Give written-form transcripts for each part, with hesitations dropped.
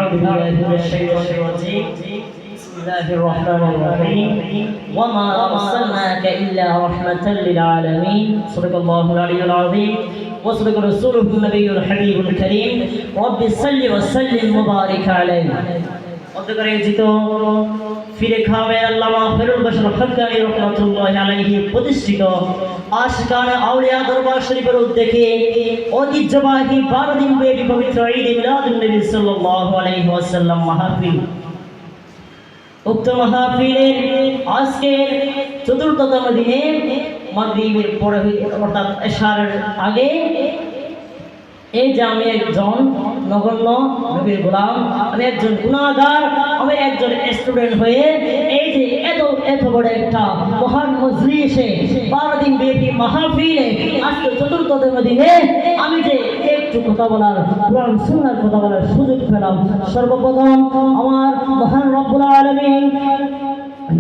أعوذ بالله من الشيطان الرجيم بسم الله الرحمن الرحيم وما أرسلناك إلا رحمة للعالمين صدق الله العلي العظيم وصدق رسوله النبي الحبيب الكريم رب صل وسلم وبارك عليه অন্তরে জিত ফিরে খাবে আল্লামা ফেরুল বাশর হক্কানি রাহমাতুল্লাহি আলাইহি প্রতিষ্ঠিত আশকানা আউলিয়া দরবার শরীফের উদ্যোগে ঐতিহ্যবাহী 12 দিন ব্যাপী পবিত্র ঈদ মিলাদুন নবী সাল্লাল্লাহু আলাইহি ওয়াসাল্লাম মাহফিল উক্ত মাহফিলের আজকে চতুর্থতম দিনে মাগরিবের পরে অর্থাৎ ইশারের আগে এই যে আমি একজন নগণ্য নবীর গোলাম, আমি একজন গুনাহগার, আমি একজন স্টুডেন্ট হয়ে এই যে এত বড় একটা মহান মজলিসে 12 দিন ব্যাপী মাহফিলে আজকে চতুর্থতম দিনে আমি যে একটু কথা বলার, কোরআন সুন্নাহর কথা বলার সুযোগ পেলাম। সর্বপ্রথম আমার মহান রব্বুল আলামিন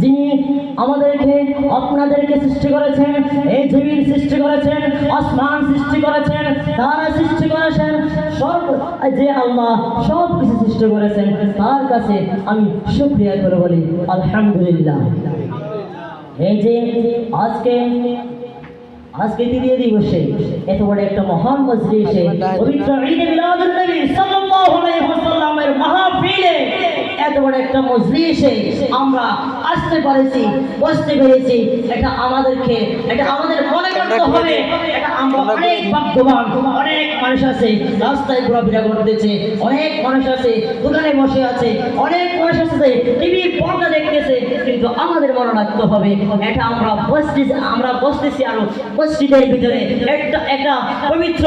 যিনি আমাদেরকে আপনাদেরকে সৃষ্টি করেছেন, এই জমিন সৃষ্টি করেছেন, আসমান সৃষ্টি করেছেন, তারা সৃষ্টি করেছেন, যে আল্লাহ সব কিছু সৃষ্টি করেছেন, তার কাছে আমি শুকরিয়া করে বলি আলহামদুলিল্লাহ। এই যে আজকে তৃতীয় দিবসে এত বড় একটা মহান মজলিসে পবিত্র ঈদ মিলাদুন নবী সাল্লাল্লাহু আলাইহি ওয়াসাল্লামের মাহফিলে এত বড় একটা মজলিসে আমরা আসতে পেরেছি, বসতে পেরেছি, এটা আমাদের মনে করতে হবে এটা আমরা অনেক ভাগ্যবান। অনেক মানুষ আছে রাস্তায় ঘোরাফেরা করতেছে, অনেক মানুষ আছে দোকানে বসে আছে, অনেক মানুষ আছে টিভি পর্দা দেখতেছে, কিন্তু আমাদের মনে রাখতে হবে এটা আমরা বসতেছি আরো মসজিদের ভিতরে একটা পবিত্র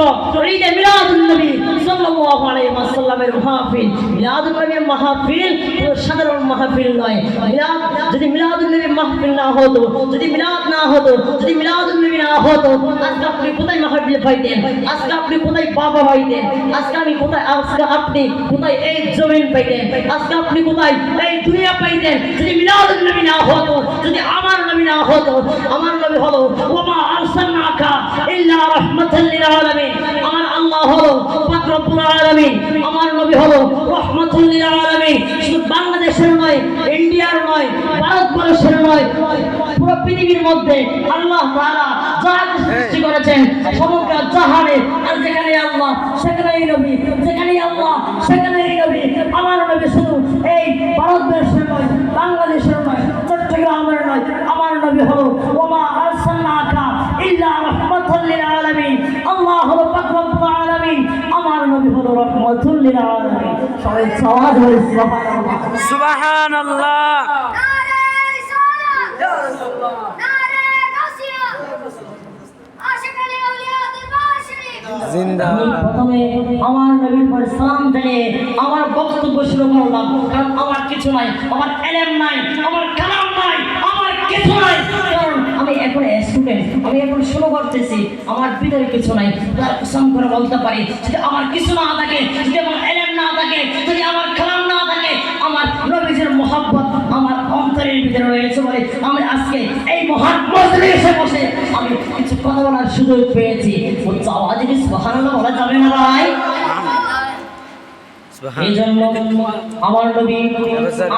ঈদ মিলাদুন নবী সাল্লাল্লাহু আলাইহি ওয়াসাল্লামের মাহফিল। মিলাদুন নবীর মাহফিল সাধারণ মাহফিল নয়। যদি মিলাদুন নবীর মাহফিল না হতো, যদি মিলাদ না হতো, যদি মিলাদুন নবী না হতো, আজকে আপনি কোথায় মাহফিল পাইতেন? আজকে আপনি কোথায় বাবা পাইতেন? আজকে আপনি কোথায় এই জমিন পাইতেন? আজকে আপনি কোথায় এই দুনিয়া পাইতেন? যদি মিলাদুন নবী না হতো, যদি আমার নবী না হতো, আমার নবী হলো ওমা আরসালনাকা ইল্লা রাহমাতাল লিল আলামিন। আমার আল্লাহ হলো পাক রব্বুল আলামিন, আমার নবী হলো রাহমাতুল লিল আলামিন। শুধু বাংলাদেশের নয়, ইন্ডিয়ার নয়, ভারতবর্ষের নয়, পুরো পৃথিবীর মধ্যে আল্লাহ তাআলা যা সৃষ্টি করেছেন সমগ্র জাহানে, আর যেখানে আল্লাহ সেখানেই নবী, যেখানেই আল্লাহ সেখানেই নবী। আমার নবী শুধু এই ভারতবর্ষের নয়, বাংলাদেশের নয়, চট্টগ্রামের নয়, আমার নবী হলো ওমা আরসালনাকা ইল্লা রাহমাতাল লিল আলামিন। আল্লাহ হলো পাক রব্বুল আলামিন, আমার নবী হলো রাহমাতুল লিল আলামিন। সবাই সাওয়াজ বলে সুবহানাল্লাহ, সুবহানাল্লাহ। নারে রিসালাত, ইয়া রাসূলুল্লাহ, নারে গাসিয়া, আশিকালে আউলিয়া দরবার শরীফ জিন্দাবাদ। প্রথমে আমার নবীর পর সালাম দিয়ে আমার বক্তব্য শুরু করলাম, কারণ আমার কিছু নাই, আমার ইলম নাই, আমার কালাম নাই, আমার কিছু নাই, কারণ আমি এখন স্টুডেন্ট, আমি এখন শুরু করতেছি, আমার ভিতরে কিছু নাই। তার কসম করে বলতে পারি যদি আমার কিছু না থাকে, যদি আমার ইলম না থাকে, যদি আমার কালাম না থাকে, আমার নবীর মহব্বত আমার অন্তরের ভিতরে রয়েছে বলে আমি আজকে এই মহান মজলিসে বসে আমি কিছু কথা বলার সুযোগ পেয়েছি। উচ্চ আওয়াজে কি সুবহানাল্লাহ বলা যাবে না ভাই? এই জন্য আমার নবী,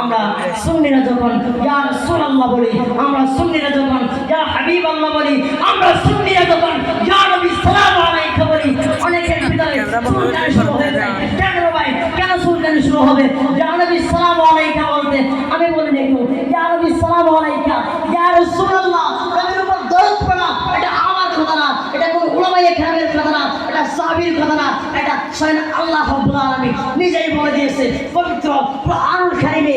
আমরা সুন্নিরা যখন ইয়া রাসূলুল্লাহ বলি, আমরা সুন্নিরা যখন ইয়া হাবিবাল্লাহ বলি, আমরা সুন্নিরা যখন ইয়া নবী সাল্লাল্লাহু আলাইহি বলি, অনেকের ভিতরে সুলতান শুরু হয়ে যায়। কেন ভাই, কেন সুলতান শুরু হবে? ইয়া নবী সাল্লাল্লাহু আলাইহি বলতে আমি বলি দেখো ইয়া নবী সাল্লাল্লাহু আলাইহি ইয়া রাসূলুল্লাহ, নবীর উপর দরুদ পড়া এটা আমার কথা না, এটা কোন উলামায়ে কেরামের কথা না, এটা সাহাবীর কথা না, এটা স্বয়ং আল্লাহ রাব্বুল আলামিন নিজেই বলে দিয়েছে পবিত্র কুরআনুল কারীমে।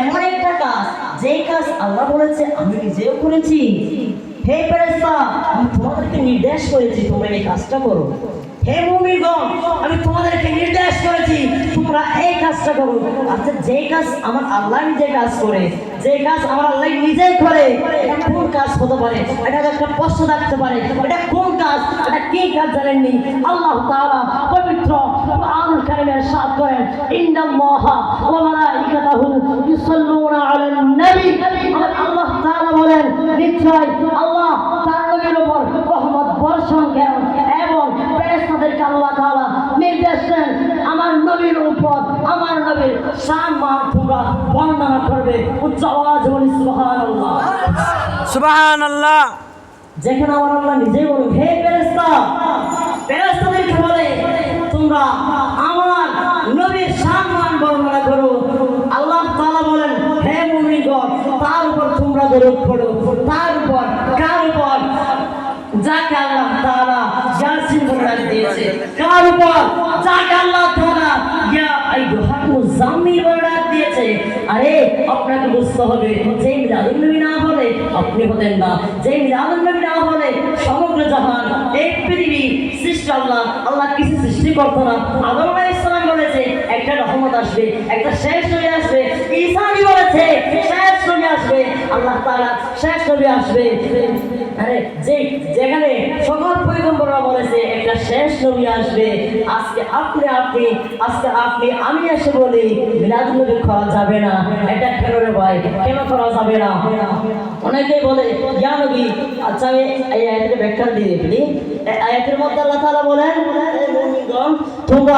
এমন একটা কাজ, যে কাজ আল্লাহ বলেছে আমি নিজেও করেছি। হে ফেরেশতা, আমি তোমাদেরকে নির্দেশ করেছি তোমরা এই কাজটা করো। হে মুমিনগণ, আমি তোমাদেরকে নির্দেশ করেছি তোমরা এই কাজটা করো। আচ্ছা, যে কাজ আমার আল্লাহ নিজে কাজ করে, যে কাজ আমার আল্লাহ নিজেই করে, এটা কোন কাজ হতে পারে? এটা একটা প্রশ্ন থাকতে পারে, এটা কোন কাজ, এটা কি কাজ জানেননি? আল্লাহ তাআলা পবিত্র কুরআনুল কারীমে ইরশাদ করেন ইন্নাল্লাহা ওয়া মালাইকাতাহু ইউসাল্লুনা আলান নবী। আল্লাহ তাআলা বলেন নিশ্চয় আল্লাহ তার নবীর উপর রহমত বর্ষণ করেন এবং ফেরেশতাদেরকে আল্লাহ তাআলা নির্দেশ দেন আমার নবীর উপর, আমার নবীর সম্মান তোমরা বর্ণনা করবে। উচ্চ আওয়াজ বলি সুবহানাল্লাহ। সুবহানাল্লাহ। যেখানে আমার আল্লাহ নিজেই বলুন, হে ফেরেশতা, ফেরেশতাদেরকে বলে তোমরা আমার নবীর সম্মান বর্ণনা করো। আল্লাহ তাআলা বলেন, হে মুমিনগণ, তার উপর তোমরা দরুদ পড়ো। তার উপর, কার উপর? যাকে আল্লাহ তাআলা ইয়াসিন বলে ডাক দিয়েছে। কার উপর? যাকে আল্লাহ তাআলা ইয়া আইয়ুহাল মুযাম্মিল বলে ডাক দিয়েছে। আরে আপনাকে বুঝতে হবে, যে মিলাদুন নবী না হলে আপনি হতেন না, যে মিলাদুন নবী না হলে সমগ্র জাহান, এই পৃথিবী সৃষ্টি আল্লাহ কিছু সৃষ্টি করতো না। আদম আলাইহিস সালাম বলেছে একটা রহমত আসবে, একটা শেষ নবী আসবে। ঈসা নবী বলেছে শেষ নবী আসবে, আল্লাহ তাআলা শেষ নবী আসবে। আরে যেখানে সকল পয়গম্বররা বলেছে একটা শেষ নবী আসবে, আজকে আপনি আমি এসে বলি মিলাদুন নবী করা যাবে না। এটা কেন রে ভাই, কেন করা যাবে না? অনেকে বলে ইয়া নবী। আচ্ছা আমি এই আয়াতের ব্যাখ্যা দিয়ে দিই। এই আয়াতের মধ্যে আল্লাহ তাআলা বলেন, হে মুমিনগণ, তোমরা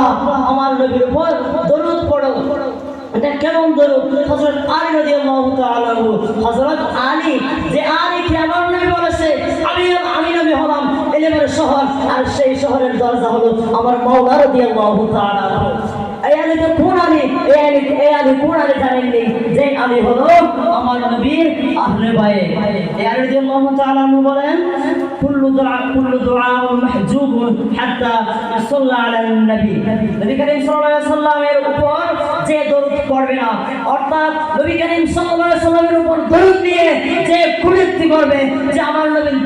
আমার নবীর উপর দরুদ পড়ো। এটা কেমন দরুদ? হযরত আলী রাদিয়াল্লাহু তাআলা আনহু, হযরত আলী, যে আলীকে আমার নবী বলেছে আমি নবী হলাম ইলমের শহর, আর সেই শহরের দরজা হলো আমার মাওলা রাদিয়াল্লাহু তাআলা আনহু। এই আলী তো কোন আলী? এই আলী কোন আলী জানেননি? যে আলী হলো আমার নবীর আহলে বাইত। এই আলী রাদিয়াল্লাহু তাআলা আনহু বলেন, কুল্লু দুআ মাহজুবুন হাত্তা সাল্লা আলান নবী। নবী করিম সাল্লাল্লাহু আলাইহি ওয়াসাল্লামের উপর যে দরুদ পড়বে না, অর্থাৎ নবী করিম সাল্লাল্লাহু আলাইহি ওয়াসাল্লামের উপর দরুদ নিয়ে যে কুরুক্তি করবে, যে আমার নবীর